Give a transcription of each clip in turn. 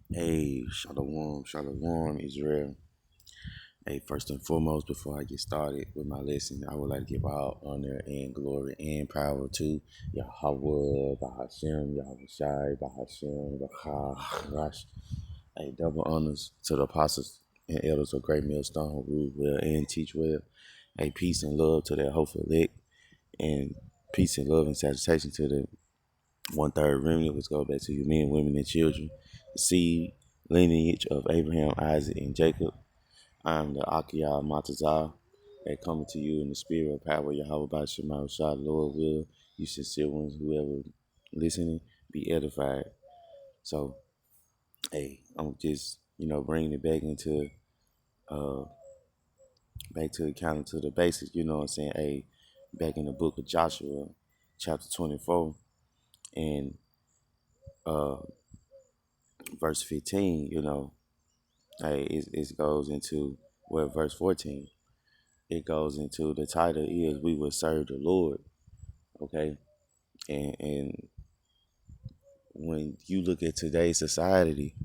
Hey, shalom, shalom, Israel. Hey, first and foremost, before I get started with my lesson, I would like to give all honor and glory and power to Yahweh, Bahashem, Yahweh Shai, Bahashem, Bahash. Hey, double honors to the apostles and elders of Great Millstone who rule well and teach well. Hey, peace and love to their hopeful elect, and peace and love and salutation to the one third remnant, which go back to you men, women, and children, the seed lineage of Abraham, Isaac, and Jacob. I'm the Akiyah Matazah, that coming to you in the spirit of power, Yahweh by Shema Shah, Lord will, you sincere ones, whoever listening, be edified. So, hey, I'm just, bringing it uh, back to the counter to the basics, you know what I'm saying? Hey, back in the book of Joshua, chapter 24, and uh, verse 15, hey, it goes into, well, verse 14, it goes into the title is We Will Serve the Lord, okay? And when you look at today's society,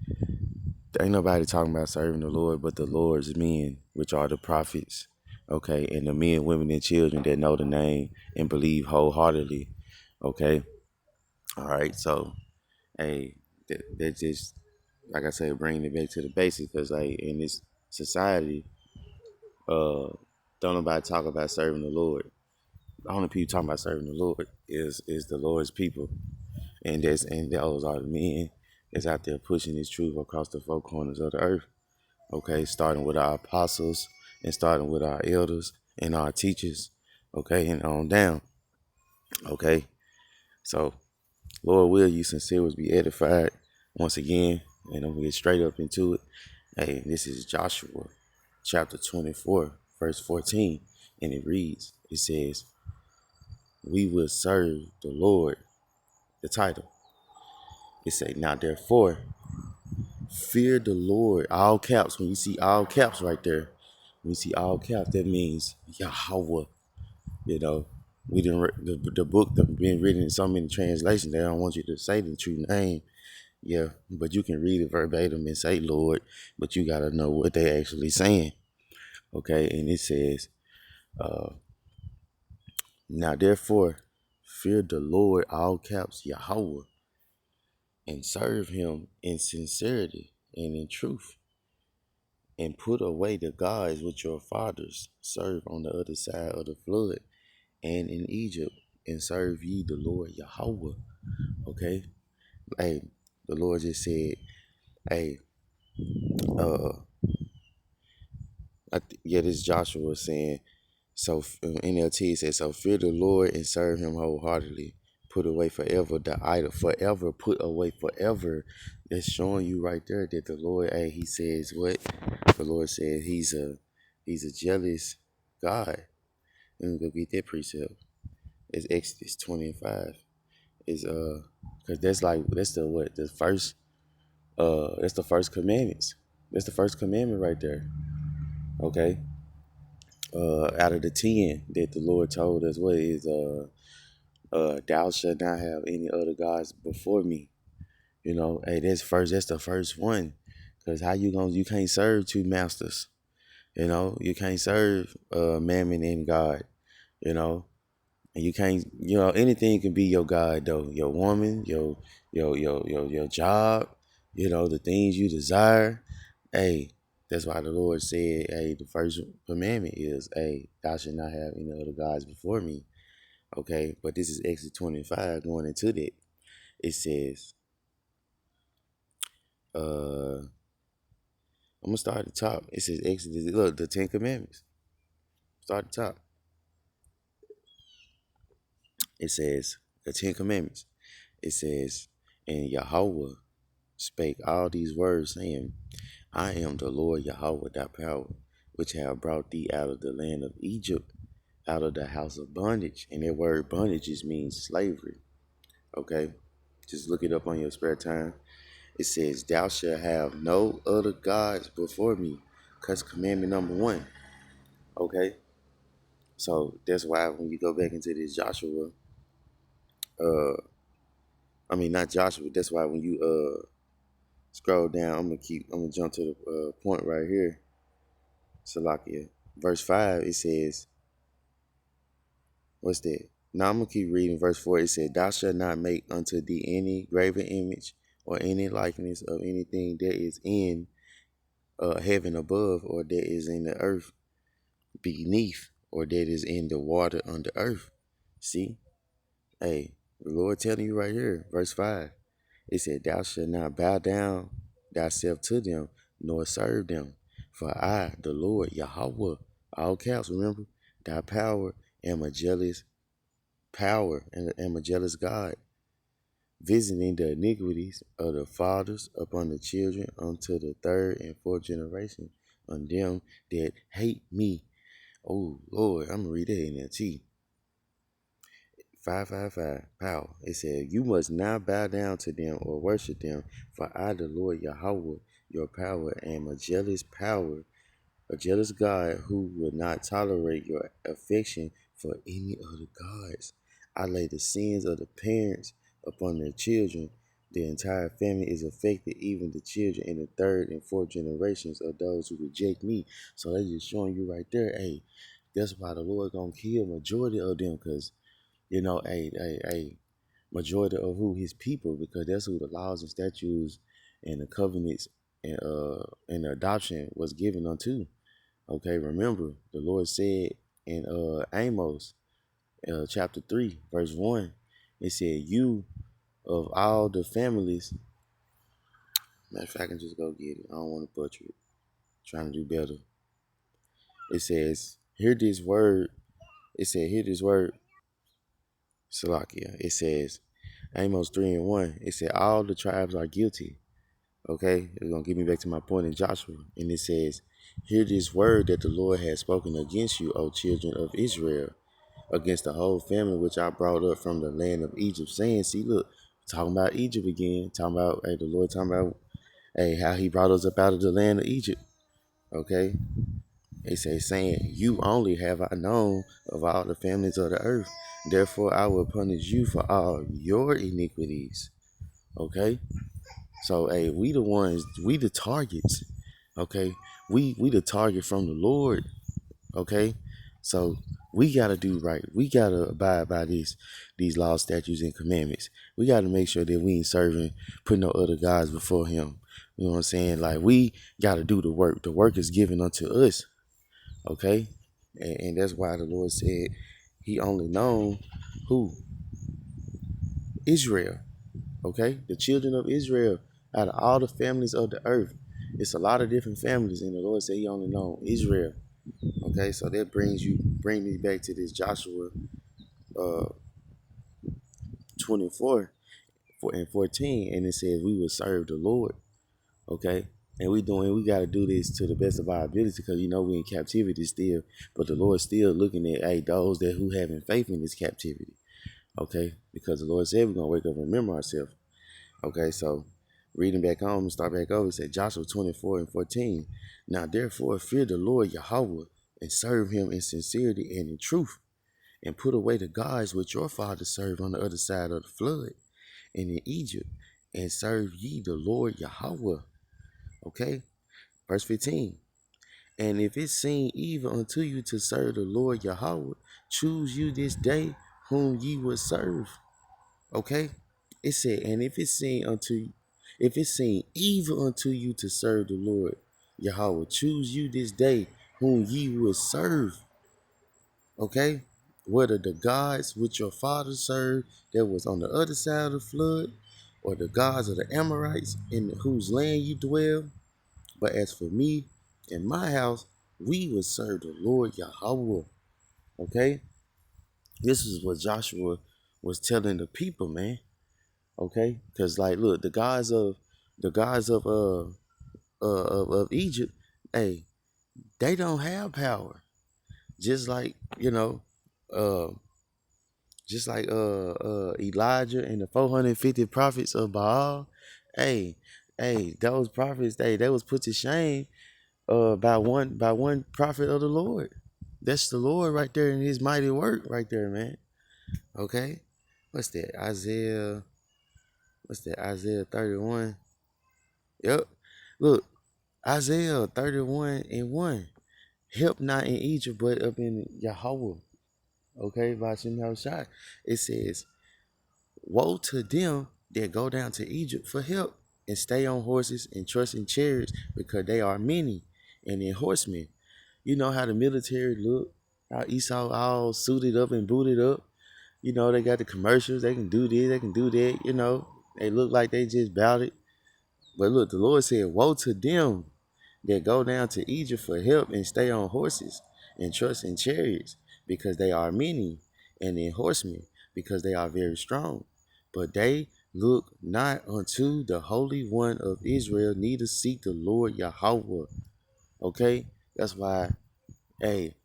there ain't nobody talking about serving the Lord but the Lord's men, which are the prophets, okay? And the men, women, and children that know the name and believe wholeheartedly, okay? All right, so, hey, that just, like I said, bringing it back to the basics, because, like, in this society, uh, don't nobody talk about serving the Lord. The only people talking about serving the Lord is the Lord's people, and those are the men that's out there pushing this truth across the four corners of the earth. Okay, starting with our apostles and starting with our elders and our teachers. Okay, and on down. Okay, so Lord will you sincere was be edified once again, and I'm gonna get straight up into it. Hey, this is Joshua chapter 24, verse 14, and it reads, it says, "We will serve the Lord." The title. It say, "Now therefore, fear the Lord." All caps. When you see all caps right there, when you see all caps, that means Yahweh. You know, we didn't. The book that been written in so many translations. They don't want you to say the true name. Yeah, but you can read it verbatim and say Lord, but you gotta know what they actually saying. Okay, and it says, "Now therefore, fear the Lord." All caps, Yahweh, and serve Him in sincerity and in truth, and put away the gods which your fathers served on the other side of the flood and in Egypt, and serve ye the Lord Yahweh. Okay? Hey, the Lord just said, hey, uh, this Joshua was saying, so NLT says, so fear the Lord and serve him wholeheartedly. Put away forever the idol, forever, put away forever. That's showing you right there that the Lord, hey, he says what? The Lord said he's a jealous God. Let me go get that precept. It's Exodus 25. Is cause that's the what? The first that's the first commandments. That's the first commandment right there. Okay. Out of the 10 that the Lord told us, what is thou shalt not have any other gods before me. Hey, that's the first one. Cause you can't serve two masters. You can't serve mammon and God, you know. And you can't, anything can be your God though. Your woman, your job, the things you desire. Hey, that's why the Lord said, hey, the first commandment is, hey, thou shalt not have any other gods before me. Okay, but this is Exodus 25 going into that. It says, I'm gonna start at the top. It says Exodus, look, the Ten Commandments. Start at the top. It says the Ten Commandments. It says, and Yahweh spake all these words, saying, I am the Lord Yahweh thy power, which have brought thee out of the land of Egypt, out of the house of bondage. And that word bondage just means slavery. Okay? Just look it up on your spare time. It says, thou shalt have no other gods before me. That's commandment number 1. Okay? So that's why when you go back into this Joshua, uh, I mean, not Joshua. That's why when you scroll down, I'm gonna jump to the point right here. Salakia. Verse 5, it says, what's that? Now I'm gonna keep reading verse 4. It said, Thou shalt not make unto thee any graven image or any likeness of anything that is in heaven above, or that is in the earth beneath, or that is in the water under earth. See? Hey, the Lord telling you right here, verse 5. It said, Thou shalt not bow down thyself to them, nor serve them. For I, the Lord, Yahweh, all caps, remember, thy power, am a jealous power, and am a jealous God, visiting the iniquities of the fathers upon the children unto the third and fourth generation on them that hate me. Oh, Lord, I'm going to read that in NLT. 555 power. It said, You must not bow down to them or worship them, for I, the Lord Yahweh, your power, am a jealous power, a jealous God who will not tolerate your affection for any of the gods. I lay the sins of the parents upon their children. The entire family is affected, even the children in the third and fourth generations of those who reject me. So that's just showing you right there, hey, that's why the Lord gonna kill majority of them, because majority of who his people, because that's who the laws and statutes and the covenants and the adoption was given unto. Okay, remember the Lord said in Amos chapter 3 verse 1, it said, You of all the families, matter of fact, I can just go get it, I don't want to butcher it, trying to do better. It says, hear this word, Salakia. It says, Amos 3 and 1, it said, all the tribes are guilty. Okay, it's going to get me back to my point in Joshua. And it says, hear this word that the Lord has spoken against you, O children of Israel, against the whole family which I brought up from the land of Egypt, saying, see, look, talking about Egypt again, talking about, hey, the Lord talking about, hey, how he brought us up out of the land of Egypt. Okay, they say, saying, you only have I known of all the families of the earth. Therefore, I will punish you for all your iniquities. Okay? So, hey, we the ones, we the targets. Okay? We the target from the Lord. Okay? So, we got to do right. We got to abide by these laws, statutes, and commandments. We got to make sure that we ain't serving, putting no other gods before him. You know what I'm saying? Like, we got to do the work. The work is given unto us. Okay, and that's why the Lord said he only known who? Israel. Okay, the children of Israel out of all the families of the earth. It's a lot of different families, and the Lord said he only known Israel. Okay, so that bring me back to this Joshua 24 and 14, and it says we will serve the Lord. Okay, and we got to do this to the best of our ability, because we in captivity still, but the Lord's still looking at, hey, those that who having faith in this captivity. Okay, because the Lord said we're gonna wake up and remember ourselves. Okay, so reading back home and start back over, it said Joshua 24 and 14. Now therefore fear the Lord Yahweh and serve him in sincerity and in truth, and put away the gods which your fathers served on the other side of the flood and in Egypt, and serve ye the Lord Yahweh. Okay, verse 15. And if it seem evil unto you to serve the Lord Yahweh, choose you this day whom ye will serve. Okay, it said, and if it seem evil unto you to serve the Lord Yahweh, choose you this day whom ye will serve. Okay, whether the gods which your fathers served that was on the other side of the flood, or the gods of the Amorites in whose land you dwell. But as for me and my house, we will serve the Lord Yahweh. Okay, this is what Joshua was telling the people, man. Okay, because like, look, the gods of Egypt, hey, they don't have power. Just like uh, Elijah and the 450 prophets of Baal. Hey, those prophets, they was put to shame by one prophet of the Lord. That's the Lord right there in his mighty work right there, man. Okay, what's that? Isaiah what's that? Isaiah 31. Yep. Look, Isaiah 31 and 1. Help not in Egypt, but up in Yahweh. Okay, Vashem Shai. It says, woe to them that go down to Egypt for help and stay on horses and trust in chariots because they are many and in horsemen. You know how the military look, how Esau all suited up and booted up. You know, they got the commercials, they can do this, they can do that, you know. They look like they just bout it. But look, the Lord said, woe to them that go down to Egypt for help and stay on horses and trust in chariots because they are many and in horsemen because they are very strong. But they look not unto the Holy One of Israel, neither seek the Lord Yahweh. Okay? That's why, hey,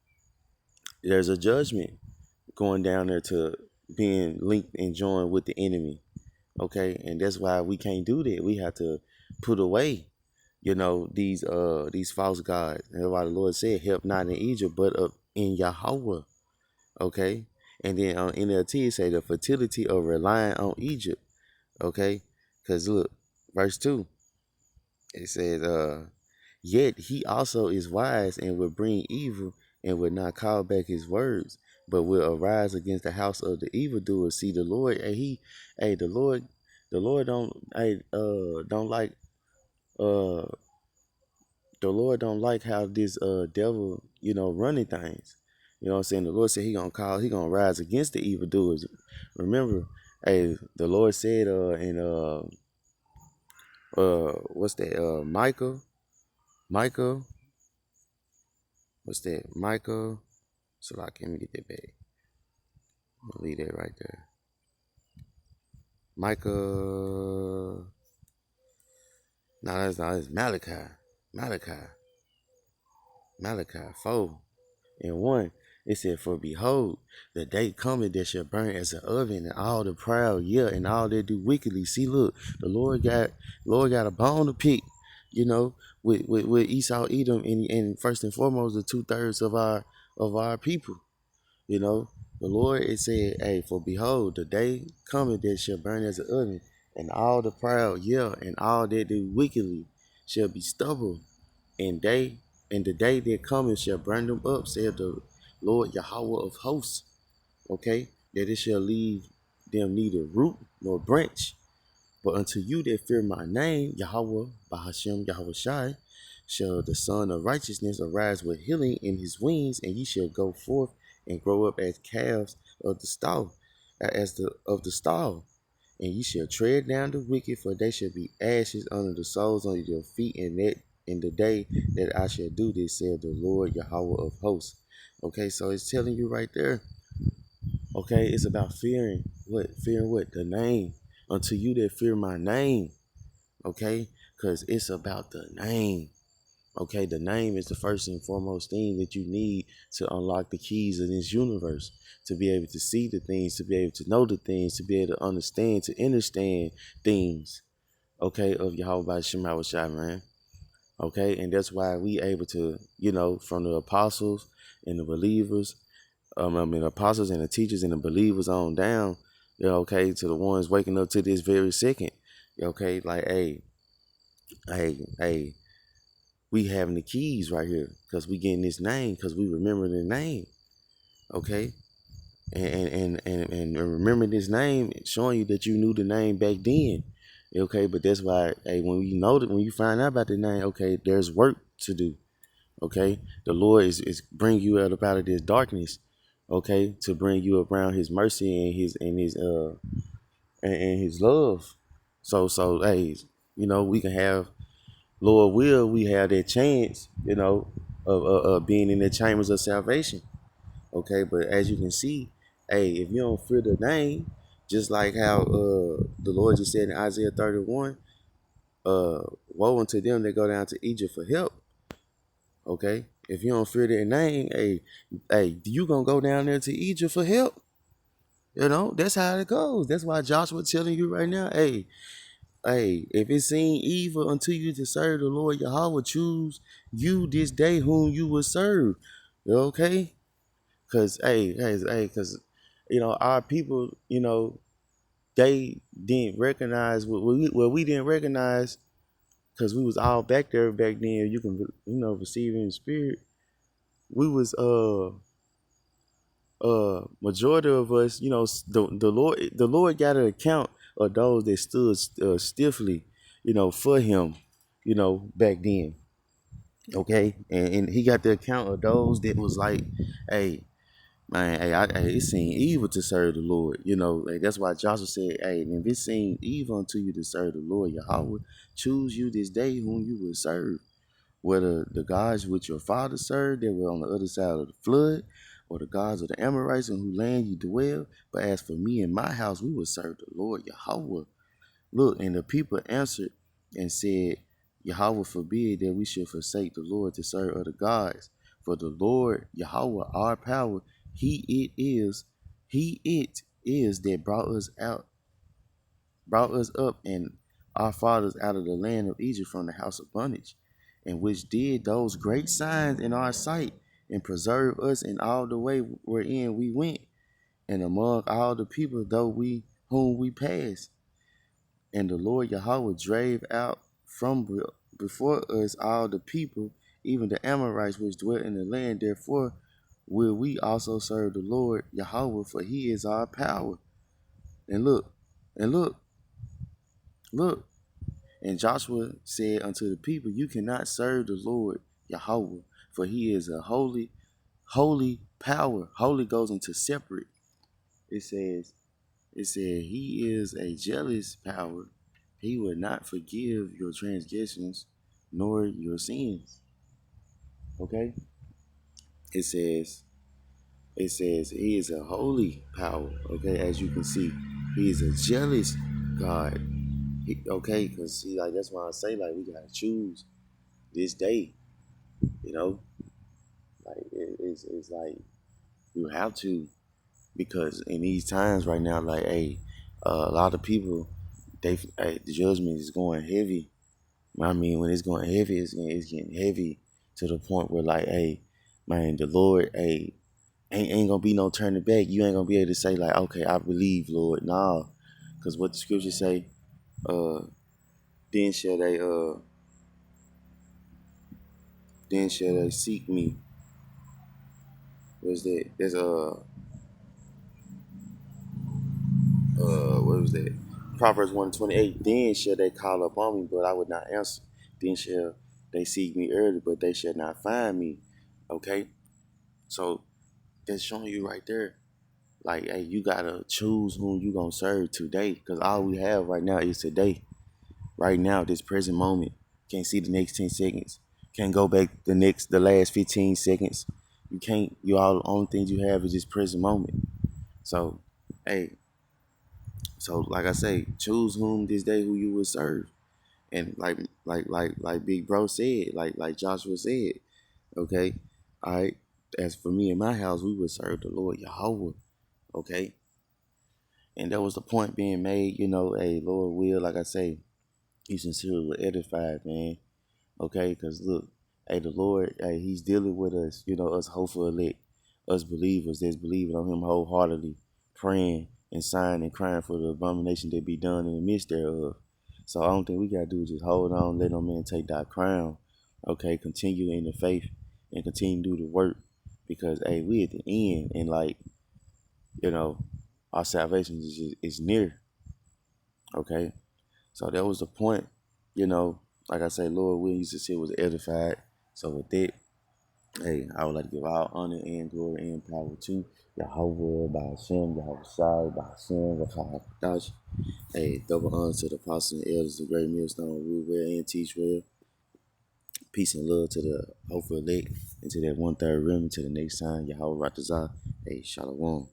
there's a judgment going down there to being linked and joined with the enemy. Okay? And that's why we can't do that. We have to put away, you know, these false gods. And that's why the Lord said, help not in Egypt, but up in Yahweh. Okay? And then on NLT, it say the fertility of relying on Egypt. Okay? Because look, verse 2, it says, yet he also is wise and will bring evil and will not call back his words, but will arise against the house of the evildoers. See, the Lord, the Lord don't like, uh, the Lord don't like how this devil, you know, running things. You know what I'm saying? The Lord said he gonna rise against the evildoers. Remember, the Lord said in what's that? Micah, what's that? Micah. So like, let me get that back. I'm gonna leave that right there. Micah. No, that's not. It's Malachi. Malachi 4:1. It said, for behold, the day coming that shall burn as an oven, and all the proud, yeah, and all that do wickedly. See, look, the Lord got a bone to pick, you know, with Esau, Edom, and first and foremost, the 2/3 of our people. You know, the Lord, it said, hey, for behold, the day coming that shall burn as an oven, and all the proud, yeah, and all that do wickedly shall be stubble, and the day that cometh shall burn them up, said the Lord Yahweh of hosts. Okay, that it shall leave them neither root nor branch. But unto you that fear my name, Yahweh, Bahashem, Yahweh Shai, shall the Son of Righteousness arise with healing in his wings, and ye shall go forth and grow up as calves of the stall, of the stall. And ye shall tread down the wicked, for they shall be ashes under the soles under your feet, and that in the day that I shall do this, said the Lord Yahweh of hosts. Okay, so it's telling you right there. Okay, it's about fearing what? Fearing what? The name. Unto you that fear my name. Okay, because it's about the name. Okay, the name is the first and foremost thing that you need to unlock the keys of this universe, to be able to see the things, to be able to know the things, to be able to understand things, okay, of Yahweh by Shema Shai, man. Okay, and that's why we able to, you know, from the apostles and the believers, the apostles and the teachers and the believers on down, you know, okay, to the ones waking up to this very second, okay, like, hey, we having the keys right here because we getting this name because we remember the name, okay, and remembering this name, showing you that you knew the name back then, okay. But that's why, hey, when you know that, when you find out about the name, okay, there's work to do, okay. The Lord is bring you out of this darkness, okay, to bring you around His mercy and His love. So hey, you know, we can have, Lord will, we have that chance, you know, of being in the chambers of salvation. Okay, but as you can see, hey, if you don't fear the name, just like how the Lord just said in Isaiah 31, woe unto them that go down to Egypt for help. Okay, if you don't fear their name, hey, you gonna go down there to Egypt for help. You know, that's how it goes. That's why Joshua telling you right now, hey, if it seem evil unto you to serve the Lord Yahweh, choose you this day whom you will serve. Okay? Cause cause you know, our people, you know, they didn't recognize what we didn't recognize because we was all back there back then. You can receive in the spirit. We was majority of us, the Lord got an account of those that stood stiffly, for him, back then. Okay, and he got the account of those that was like, hey, man, hey, it seemed evil to serve the Lord. Like that's why Joshua said, hey, if it seemed evil unto you to serve the Lord, Yahweh, choose you this day whom you will serve. Whether the gods which your father served that were on the other side of the flood, or the gods of the Amorites in whose land you dwell. But as for me and my house, we will serve the Lord Yahweh. Look, and the people answered and said, Yahweh forbid that we should forsake the Lord to serve other gods. For the Lord Yahweh, our power, he it is that brought us up and our fathers out of the land of Egypt from the house of bondage, and which did those great signs in our sight, and preserved us in all the way wherein we went, and among all the people though we whom we passed. And the Lord Yahweh drave out from before us all the people, even the Amorites which dwelt in the land. Therefore will we also serve the Lord Yahweh, for he is our power. And look, and look, look. And Joshua said unto the people, you cannot serve the Lord Yahweh, for he is a holy power. Holy goes into separate. It says, he is a jealous power. He will not forgive your transgressions nor your sins. Okay? It says he is a holy power. Okay, as you can see, he is a jealous God. Okay, because see, like that's why I say like we gotta choose this day. You know, like it's like you have to, because in these times right now, like hey, a lot of people the judgment is going heavy. I mean, when it's going heavy, it's getting heavy to the point where like hey, man, the Lord ain't gonna be no turning back. You ain't gonna be able to say like okay, I believe, Lord. Nah, because what the scriptures say, uh, then shall they seek me. Was that? There's what was that? Proverbs 1:28. Then shall they call upon me, but I would not answer. Then shall they seek me early, but they shall not find me. Okay, so that's showing you right there. Like, hey, you gotta choose whom you gonna serve today, because all we have right now is today. Right now, this present moment. Can't see the next 10 seconds. Can't go back the last 15 seconds. You can't. You all the only things you have is this present moment. So, hey, so like I say, choose whom this day who you will serve. And like Big Bro said, like Joshua said, okay, all right. As for me and my house, we would serve the Lord Yahweh, okay. And that was the point being made, hey, Lord will, like I say, you sincerely were edified, man. Okay, because look, hey, the Lord, hey, He's dealing with us, us hopeful elect, us believers that's believing on Him wholeheartedly, praying and sighing and crying for the abomination that be done in the midst thereof. So I don't think we gotta do is just hold on, let no man take thy crown. Okay, continue in the faith and continue to do the work, because hey, we at the end, and like you know, our salvation is near. Okay, so that was the point, like I say, Lord will used to say was edified. So with that, hey, I would like to give all honor and glory and power to Yahweh, by Hashem, Yahweh Shai, by Hashem, Rakah Hakadosh. Hey, double honor to the apostles and elders, the great millstone, rule well and teach well. Peace and love to the hopeful elect and to that 1/3 remnant, to the next time, Yahweh Ratazah. Hey, Shalom.